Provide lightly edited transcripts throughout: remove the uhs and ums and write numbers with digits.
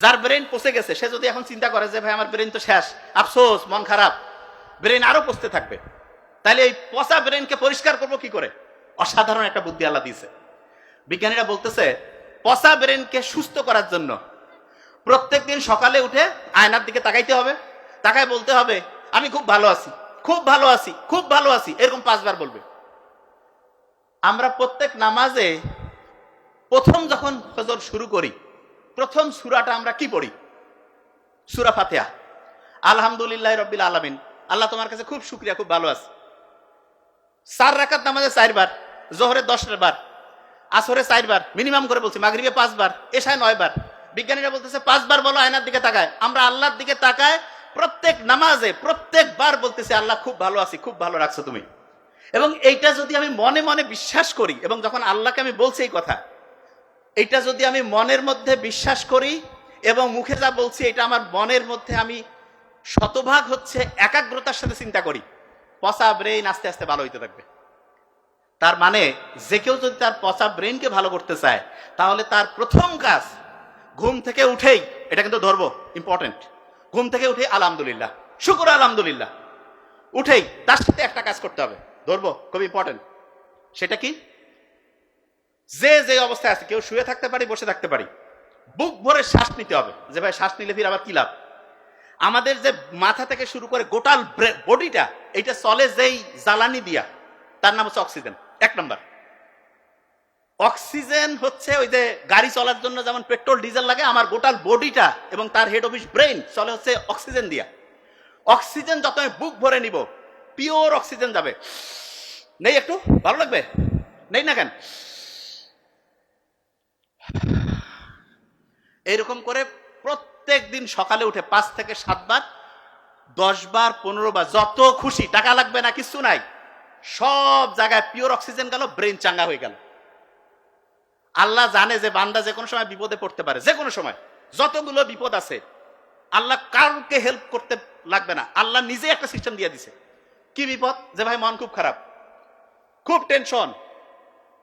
যার ব্রেন পচে গেছে সে যদি এখন চিন্তা করে যে ভাই আমার ব্রেন তো শেষ, আফসোস, মন খারাপ, ব্রেন আরো পচতে থাকবে, তাহলে এই পচা ব্রেনকে পরিষ্কার করবো কি করে? অসাধারণ একটা বুদ্ধি আল্লাহ দিয়েছে। বিজ্ঞানীরা বলতেছে পচা ব্রেনকে সুস্থ করার জন্য প্রত্যেকদিন সকালে উঠে আয়নার দিকে তাকাইতে হবে, তাকায় বলতে হবে আমি খুব ভালো আছি, খুব ভালো আছি, খুব ভালো আছি, এরকম 5 বার বলবে। আমরা প্রত্যেক নামাজে প্রথম যখন ফজর শুরু করি প্রথম সূরাটা আমরা কি পড়ি? সূরা ফাতিহা। আলহামদুলিল্লাহ রাব্বিল আলামিন, আল্লাহ তোমার কাছে খুব শুকরিয়া, খুব ভালো আছি। 4 রাকাত নামাজে 4 বার, জোহরে 10 বার, আসরে 4 বার, মিনিমাম করে বলছি, মাগরিবে 5 বার, এশায় 9 বার। বিজ্ঞানীরা বলতেছে 5 বার বলো, আয়নার দিকে তাকায়। আমরা আল্লাহর দিকে তাকায় প্রত্যেক নামাজে প্রত্যেকবার বলতেছি আল্লাহ খুব ভালো আছি, খুব ভালো রাখছো তুমি। এবং এইটা যদি আমি মনে মনে বিশ্বাস করি, এবং যখন আল্লাহকে আমি বলছি এই কথা, এটা যদি আমি মনের মধ্যে বিশ্বাস করি এবং মুখে যা বলছি এটা আমার মনের মধ্যে আমি শতভাগ হচ্ছে একাগ্রতার সাথে চিন্তা করি, পচা ব্রেইন আস্তে আস্তে ভালো হইতে থাকবে। তার মানে যে কেউ যদি তার পচা ব্রেইনকে ভালো করতে চায় তাহলে তার প্রথম কাজ ঘুম থেকে উঠেই, এটা কিন্তু ধরবো ইম্পর্টেন্ট, ঘুম থেকে উঠে আলহামদুলিল্লাহ, শুকর আলহামদুলিল্লাহ, উঠেই তার সাথে একটা কাজ করতে হবে, ধরবো খুব ইম্পর্টেন্ট। সেটা কি? যে যে অবস্থায় আছে, কেউ শুয়ে থাকতে পারি, বসে থাকতে পারি, বুক ভরে শ্বাস নিতে হবে। যে ভাই শ্বাস নিলে ফির আবার কি লাভ? আমাদের যে মাথা থেকে শুরু করে গোটাল বডিটা, এটা চলে যেই জ্বালানি দিয়া, তার নাম হচ্ছে অক্সিজেন। 1 নম্বর অক্সিজেন হচ্ছে ওই যে গাড়ি চলার জন্য যেমন পেট্রোল ডিজেল লাগে, আমার গোটাল বডিটা এবং তার হেড অফিস ব্রেইন চলে হচ্ছে অক্সিজেন দিয়া। অক্সিজেন যত আমি বুক ভরে নিব, পিওর অক্সিজেন যাবে। নেই একটু ভালো লাগবে? নেই না কেন? এইরকম করে প্রত্যেক দিন সকালে উঠে 5 থেকে 7 বার, 10 বার, 15 বার, যত খুশি, টাকা লাগবে না, কিছু নাই, সব জায়গায় পিওর অক্সিজেন গেল, ব্রেন চাঙ্গা হয়ে গেল। আল্লাহ জানে যে বান্দা যে কোনো সময় বিপদে পড়তে পারে, যে কোনো সময় যতগুলো বিপদ আছে, আল্লাহ কাউকে হেল্প করতে লাগবে না, আল্লাহ নিজে একটা সিস্টেম দিয়ে দিছে। কি বিপদ? যে ভাই মন খুব খারাপ, খুব টেনশন,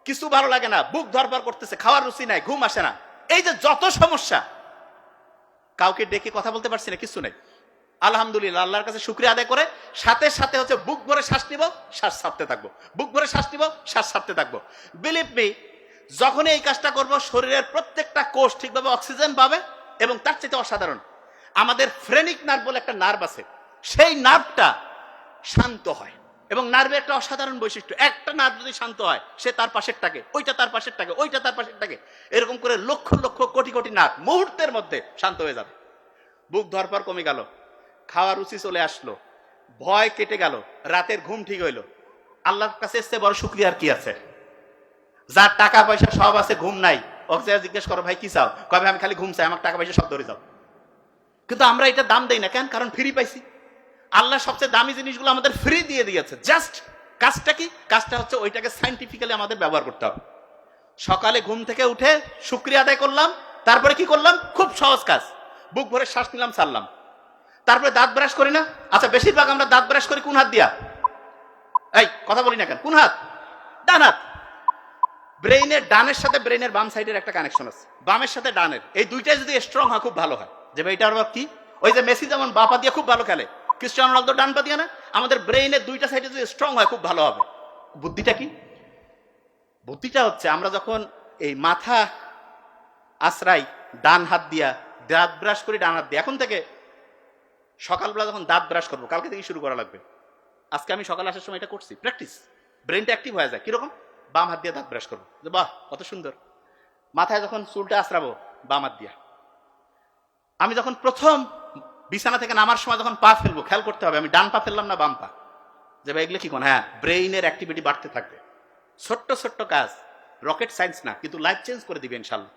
কিছু ভালো লাগে না, বুক ধরপড় করতেছে, খাওয়ার রুচি নাই, ঘুম আসে না, এই যে যত সমস্যা, কাউকে ডেকে কথা বলতে পারছি না, কিছু নেই, আলহামদুলিল্লাহ, আল্লাহর কাছে শুকরিয়া আদায় করে সাথে সাথে হচ্ছে বুক ভরে শ্বাস নিব, শ্বাস ছাড়তে থাকবো, বুক ভরে শ্বাস নিব, শ্বাস ছাড়তে থাকবো। বিলিভ মি, যখন এই কাজটা করব শরীরের প্রত্যেকটা কোষ ঠিকভাবে অক্সিজেন পাবে। এবং তার চাইতে অসাধারণ, আমাদের ফ্রেনিক নার্ভ বলে একটা নার্ভ আছে, সেই নার্ভটা শান্ত হয়। এবং নার্ভের একটা অসাধারণ বৈশিষ্ট্য, একটা নার্ভ যদি শান্ত হয়, সে তার পাশেরটাকে, ওইটা তার পাশেরটাকে, ওইটা তার পাশেরটাকে, এরকম করে লক্ষ লক্ষ কোটি কোটি নার্ভ মুহূর্তের মধ্যে শান্ত হয়ে যাবে। বুক ধরপড় কমে গেল, খাওয়ার রুচি চলে আসলো, ভয় কেটে গেল, রাতের ঘুম ঠিক হইলো। আল্লাহর কাছে এসছে বড় শুকরিয়ার কি আছে? যার টাকা পয়সা সব আছে, ঘুম নাই, ওকে জিজ্ঞেস করো ভাই কি চাও, কবে আমি খালি ঘুম চাই, আমার টাকা পয়সা সব ধরে যাও। কিন্তু আমরা এটা দাম দেই না কেন? কারণ ফ্রি পাইছি। আল্লাহ সবচেয়ে দামি জিনিসগুলো আমাদের ফ্রি দিয়ে দিয়েছে। জাস্ট কাজটা কি? কাজটা হচ্ছে ওইটাকে সাইন্টিফিক্যালি আমাদের ব্যবহার করতে হবে। সকালে ঘুম থেকে উঠে শুকরিয়া আদায় করলাম, তারপরে কি করলাম? খুব সহজ কাজ, বুক ভরে শ্বাস নিলাম, ছাড়লাম। তারপরে দাঁত ব্রাশ করি না? আচ্ছা, বেশিরভাগ আমরা দাঁত ব্রাশ করি কোন হাত দিয়া? এই কথা বলি না কেন? কোন হাত? ডান হাত। ব্রেইনের ডানের সাথে ব্রেইনের বাম সাইডের একটা কানেকশন আছে, বামের সাথে ডানের, এই দুইটাই যদি স্ট্রং হয় খুব ভালো হয়। যে ভাই এটার কি? ওই যে মেসি যেমন বাঁ পা দিয়ে খুব ভালো খেলে, ক্রিস্টিয়ানো রোনালদো ডান পা দিয়ে না? আমাদের ব্রেইনের দুইটা সাইডে যদি স্ট্রং হয় খুব ভালো হবে। বুদ্ধিটা কি? বুদ্ধিটা হচ্ছে আমরা যখন এই মাথা আশ্রাই ডান হাত দিয়া, দাঁত ব্রাশ করি ডান হাত দিয়ে, এখন থেকে সকালবেলা যখন দাঁত ব্রাশ করবো, কালকে থেকে শুরু করা লাগবে। আজকে আমি সকালে আসার সময় এটা করছি, প্র্যাকটিস, ব্রেনটা অ্যাক্টিভ হয়ে যায়। কিরকম? বাম হাত দিয়ে দাঁত ব্রাশ করবো, যে বাহ কত সুন্দর। মাথায় যখন চুলটা আশ্রাবো, বাম হাত দিয়া। আমি যখন প্রথম বিছানা থেকে নামার সময় যখন পা ফেলবো, খেয়াল করতে হবে আমি ডান পা ফেললাম না বাম পা। যে ভাই এগুলো কি কোন? হ্যাঁ, ব্রেইনের অ্যাক্টিভিটি বাড়তে থাকবে। ছোট্ট ছোট্ট কাজ, রকেট সায়েন্স না, কিন্তু লাইফ চেঞ্জ করে দিবে ইনশাল্লাহ।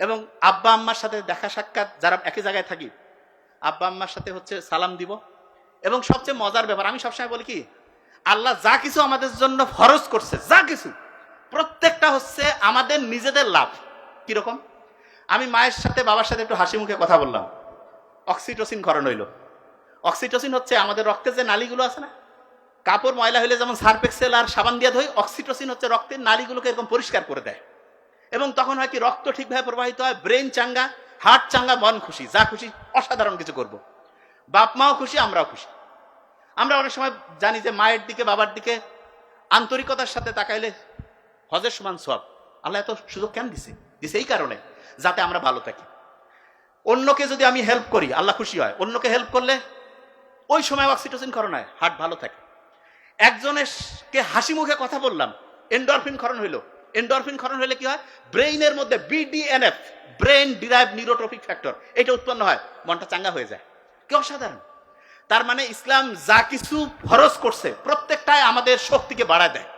এবং আব্বা আম্মার সাথে দেখা সাক্ষাৎ, যারা একই জায়গায় থাকি, আব্বা আম্মার সাথে হচ্ছে সালাম দিব। এবং সবচেয়ে মজার ব্যাপার, আমি সবসময় বলি কি, আল্লাহ যা কিছু আমাদের জন্য ফরজ করছে, যা কিছু, প্রত্যেকটা হচ্ছে আমাদের নিজেদের লাভ। কিরকম? আমি মায়ের সাথে বাবার সাথে একটু হাসি মুখে কথা বললাম, অক্সিটোসিন ক্ষরণ হইল। অক্সিটোসিন হচ্ছে আমাদের রক্তের যে নালীগুলো আছে না, কাপড় ময়লা হইলে যেমন সার্ফ এক্সেল আর সাবান দিয়ে ধুই, অক্সিটোসিন হচ্ছে রক্তের নালীগুলোকে এরকম পরিষ্কার করে দেয়। এবং তখন হয় কি, রক্ত ঠিকভাবে প্রবাহিত হয়, ব্রেন চাঙ্গা, হার্ট চাঙ্গা, মন খুশি, যা খুশি অসাধারণ কিছু করব। বাপ মাও খুশি, আমরাও খুশি। আমরা অনেক সময় জানি যে মায়ের দিকে বাবার দিকে আন্তরিকতার সাথে তাকাইলে হজের সমান সওয়াব। আল্লাহ এত সুযোগ কেন দিছে? দিছে এই কারণে যাতে আমরা ভালো থাকি। অন্যকে যদি আমি হেল্প করি আল্লাহ খুশি হয়। অন্যকে হেল্প করলে ওই সময় অক্সিটোসিন ক্ষরণ হয়, হার্ট ভালো থাকে। একজনেরকে হাসি মুখে কথা বললাম, এন্ডরফিন ক্ষরণ হইলো। এন্ডরফিন ক্ষরণ হলে কি হয়? ব্রেইনের মধ্যে BDNF, brain derive neurotrophic factor, এটা উৎপন্ন হয়, মনটা চাঙ্গা হয়ে যায়। কি অসাধারণ! তার মানে ইসলাম যা কিছু ফরজ করছে প্রত্যেকটাই আমাদের শক্তিকে বাড়ায় দেয়,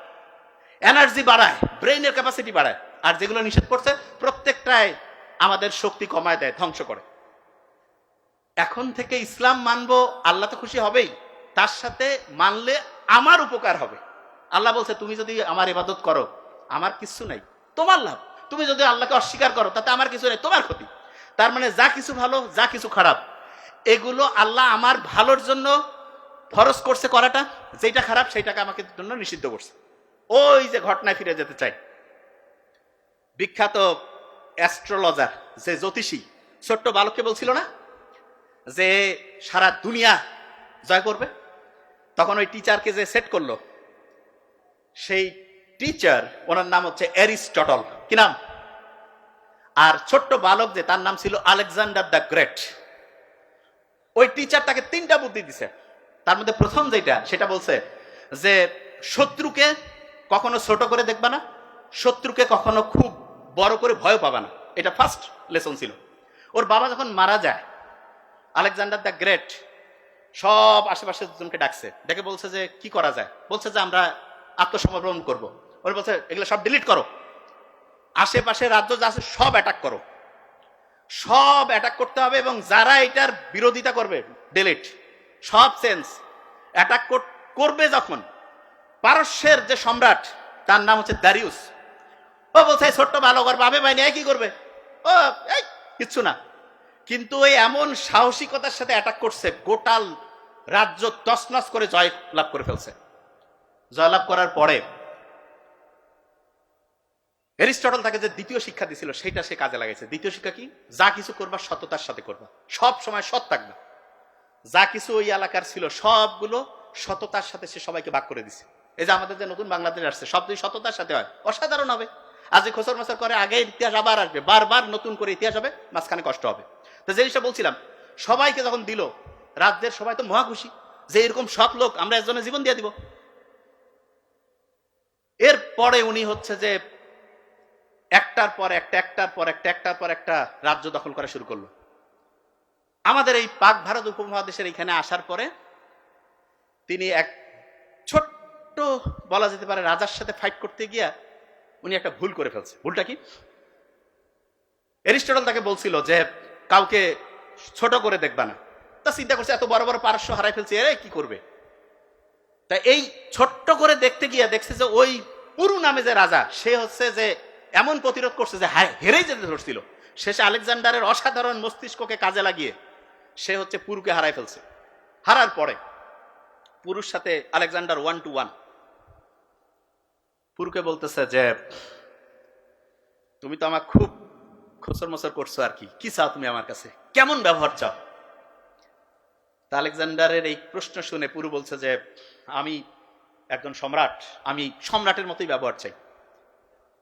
এনার্জি বাড়ায়, ব্রেইনের ক্যাপাসিটি বাড়ায়। আর যেগুলো নিষেধ করছে প্রত্যেকটাই আমাদের শক্তি কমায় দেয়, ধ্বংস করে। এখন থেকে ইসলাম মানবো, আল্লাহ তো খুশি হবেই, তার সাথে মানলে আমার উপকার হবে। আল্লাহ বলছে তুমি যদি আমার ইবাদত করো আমার কিছু নাই, তোমার লাভ। তুমি যদি আল্লাহকে অস্বীকার করো তাতে আমার কিছু নেই, তোমার ক্ষতি। তার মানে যা কিছু ভালো যা কিছু খারাপ এগুলো আল্লাহ আমার ভালোর জন্য ফরজ করছে করাটা, যেটা খারাপ সেইটাকে আমাকে জন্য নিষিদ্ধ করছে। ওই যে ঘটনায় ফিরে যেতে চাই, বিখ্যাত অ্যাস্ট্রোলজার যে জ্যোতিষী ছোট্ট বালককে বলছিল না যে সারা দুনিয়া জয় করবে, তখন ওই টিচারকে যে সেট করলো, সেই টিচার ওনার নাম হচ্ছে অ্যারিস্টটল। কি নাম? আর ছোট্ট বালক যে, তার নাম ছিল আলেকজান্ডার দ্য গ্রেট। ওই টিচার তাকে 3টা বুদ্ধি দিছে। তার মধ্যে প্রথম যেটা, সেটা বলছে যে শত্রুকে কখনো ছোট করে দেখবা না, শত্রুকে কখনো খুব বড় করে ভয় পাবা না। এটা ফার্স্ট লেসন ছিল। ওর বাবা যখন মারা যায়, আলেকজান্ডার দ্য গ্রেট সব আশেপাশের জনকে ডাকছে, ডেকে বলছে যে কি করা যায়। বলছে যে আমরা আত্মসমর্পণ করব। ওরা বলছে এগুলো সব ডিলিট করো, আশেপাশে রাজ্য যা আছে সব অ্যাটাক করো, সব অ্যাটাক করতে হবে, এবং যারা এটার বিরোধিতা করবে ডিলিট, সব সেন্স অ্যাটাক করবে। যখন পারস্যের যে সম্রাট, তার নাম হচ্ছে দারিউস, ও বলছে ছোট্ট বালকর বাবে বাইনি কি করবে, ও এই কিচ্ছু না। কিন্তু ওই এমন সাহসিকতার সাথে অ্যাটাক করছে, গোটাল রাজ্য তছনছ করে জয় লাভ করে ফেলছে। জয়লাভ করার পরে অ্যারিস্টটল তাকে যে দ্বিতীয় শিক্ষা দিছিল সেটা সে কাজে লাগাইছে। দ্বিতীয় শিক্ষা কি? যা কিছু করবা সততার সাথে করবা, সব সময় সৎ থাকবা। যা কিছু ওই এলাকার ছিল সবগুলো সততার সাথে সে সবাইকে ভাগ করে দিছে। এই যে আমাদের যে নতুন বাংলাদেশ আসছে, সব যদি সততার সাথে হয় অসাধারণ হবে। আজ খোসর মাসর করে আগে ইতিহাস আবার আসবে, বারবার নতুন করে ইতিহাস হবে, মাঝখানে কষ্ট হবে। তো যে জিনিসটা বলছিলাম, সবাইকে যখন দিল, রাজ্যের সবাই তো মহা খুশি যে এরকম সৎ লোক, আমরা একজনের জীবন দিয়ে দিব। এরপরে উনি হচ্ছে যে একটার পর একটা রাজ্য দখল করা শুরু করলো। আমাদের এই পাক ভারত উপমহাদেশের এখানে আসার পরে তিনি এক ছোট্ট বলা যেতে পারে রাজার সাথে ফাইট করতে গিয়া উনি একটা ভুল করে ফেলছে। ভুলটা কি? অ্যারিস্টটল তাকে বলছিল যে কাউকে ছোট করে দেখবা না। তা চিন্তা করছে এত বড় বড় পারস্য হারাই ফেলছে, এরে কি করবে। তা এই ছোট্ট করে দেখতে গিয়া দেখছে যে ওই পুরু নামে যে রাজা, সে হচ্ছে যে এমন প্রতিরোধ করছে যে হেরেই যেতে ধরছিল। শেষে আলেকজান্ডারের অসাধারণ মস্তিষ্ককে কাজে লাগিয়ে সে হচ্ছে পুরুকে হারাই ফেলছে। হারার পরে পুরুর সাথে আলেকজান্ডার 1 to 1 পুরুকে বলতেছে যে তুমি তো আমার খুব খোসর মসর করছো, আর কি চাও তুমি আমার কাছে, কেমন ব্যবহার চাও? তা আলেকজান্ডারের এই প্রশ্ন শুনে পুরু বলছে যে আমি একজন সম্রাট, আমি সম্রাটের মতোই ব্যবহার চাই।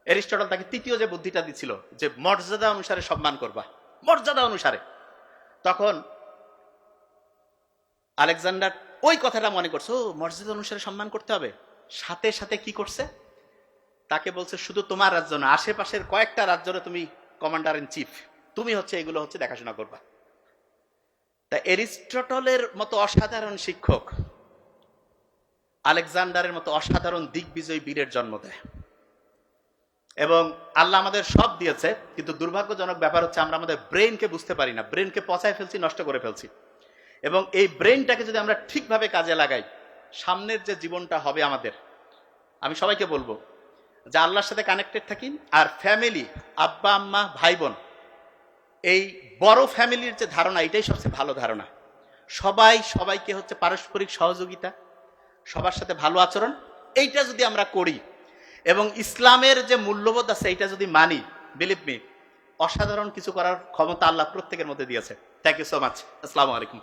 অ্যারিস্টটল তাকে তৃতীয় যে বুদ্ধিটা দিছিল যে মর্যাদা অনুসারে সম্মান করবা, মর্যাদা অনুসারে। তখন আলেকজান্ডার ওই কথাটা মনে করছে, ও মর্যাদা অনুসারে সম্মান করতে হবে। সাথে সাথে কি করছে, তাকে বলছে শুধু তোমার রাজ্য না, আশেপাশের কয়েকটা রাজ্যের তুমি কমান্ডার ইন চিফ, তুমি হচ্ছে এগুলো হচ্ছে দেখাশোনা করবা। তা অ্যারিস্টটলের মতো অসাধারণ শিক্ষক আলেকজান্ডারের মতো অসাধারণ দিগ্বিজয়ী বীরের জন্ম দেয়। এবং আল্লাহ আমাদের সব দিয়েছে, কিন্তু দুর্ভাগ্যজনক ব্যাপার হচ্ছে আমরা আমাদের ব্রেনকে বুঝতে পারি না, ব্রেনকে পচায় ফেলছি, নষ্ট করে ফেলছি। এবং এই ব্রেনটাকে যদি আমরা ঠিকভাবে কাজে লাগাই, সামনের যে জীবনটা হবে আমাদের, আমি সবাইকে বলবো যে আল্লাহর সাথে কানেক্টেড থাকি। আর ফ্যামিলি, আব্বা আম্মা ভাই বোন, এই বড় ফ্যামিলির যে ধারণা, এটাই সবচেয়ে ভালো ধারণা। সবাইকে হচ্ছে পারস্পরিক সহযোগিতা, সবার সাথে ভালো আচরণ, এইটা যদি আমরা করি এবং ইসলামের যে মূল্যবোধ আছে এইটা যদি মানি, বিলিভ মি, অসাধারণ কিছু করার ক্ষমতা আল্লাহ প্রত্যেকের মধ্যে দিয়েছে। Thank you so much. আসসালামু আলাইকুম।